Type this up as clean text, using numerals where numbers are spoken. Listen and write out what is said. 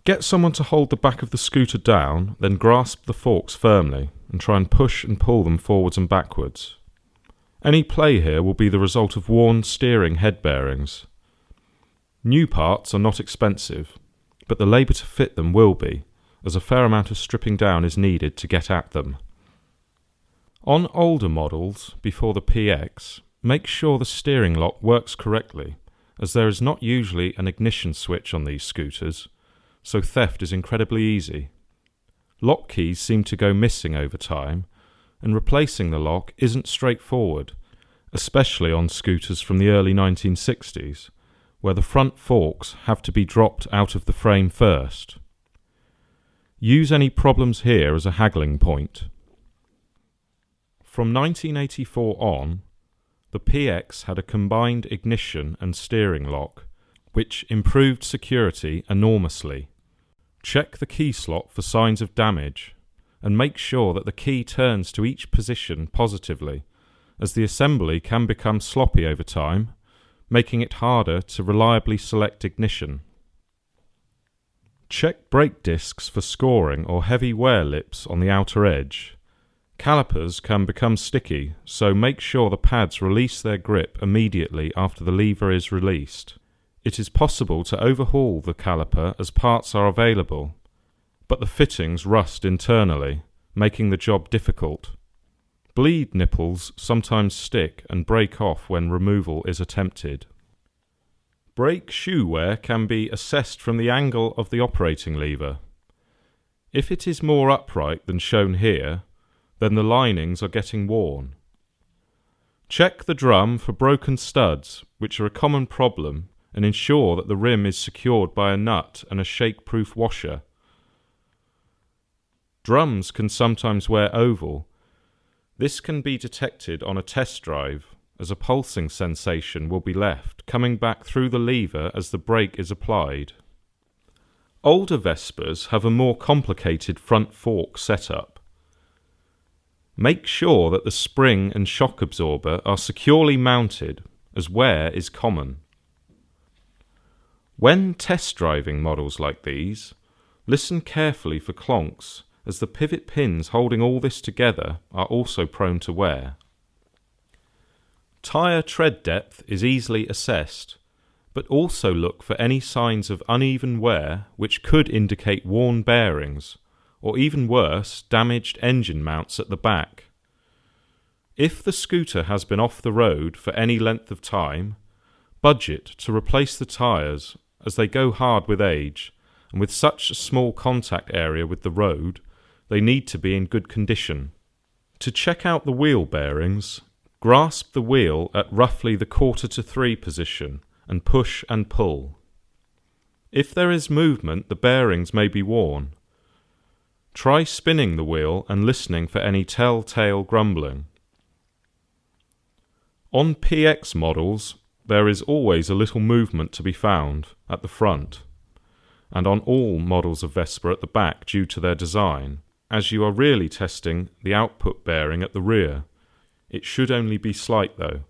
Get someone to hold the back of the scooter down, then grasp the forks firmly and try and push and pull them forwards and backwards. Any play here will be the result of worn steering head bearings. New parts are not expensive, but the labour to fit them will be, as a fair amount of stripping down is needed to get at them. On older models, before the PX, make sure the steering lock works correctly, as there is not usually an ignition switch on these scooters, so theft is incredibly easy. Lock keys seem to go missing over time, and replacing the lock isn't straightforward, especially on scooters from the early 1960s, where the front forks have to be dropped out of the frame first. Use any problems here as a haggling point. From 1984 on, the PX had a combined ignition and steering lock, which improved security enormously. Check the key slot for signs of damage, and make sure that the key turns to each position positively, as the assembly can become sloppy over time, making it harder to reliably select ignition. Check brake discs for scoring or heavy wear lips on the outer edge. Calipers can become sticky, so make sure the pads release their grip immediately after the lever is released. It is possible to overhaul the caliper as parts are available, but the fittings rust internally, making the job difficult. Bleed nipples sometimes stick and break off when removal is attempted. Brake shoe wear can be assessed from the angle of the operating lever. If it is more upright than shown here, then the linings are getting worn. Check the drum for broken studs, which are a common problem, and ensure that the rim is secured by a nut and a shake-proof washer. Drums can sometimes wear oval. This can be detected on a test drive, as a pulsing sensation will be left coming back through the lever as the brake is applied. Older Vespas have a more complicated front fork setup. Make sure that the spring and shock absorber are securely mounted, as wear is common. When test driving models like these, listen carefully for clonks, as the pivot pins holding all this together are also prone to wear. Tyre tread depth is easily assessed, but also look for any signs of uneven wear which could indicate worn bearings, or even worse, damaged engine mounts at the back. If the scooter has been off the road for any length of time, budget to replace the tyres, as they go hard with age, and with such a small contact area with the road, they need to be in good condition. To check out the wheel bearings, grasp the wheel at roughly the 2/4 to 3 position and push and pull. If there is movement, the bearings may be worn. Try spinning the wheel and listening for any telltale grumbling. On PX models, there is always a little movement to be found at the front, and on all models of Vespa at the back due to their design, as you are really testing the output bearing at the rear. It should only be slight though.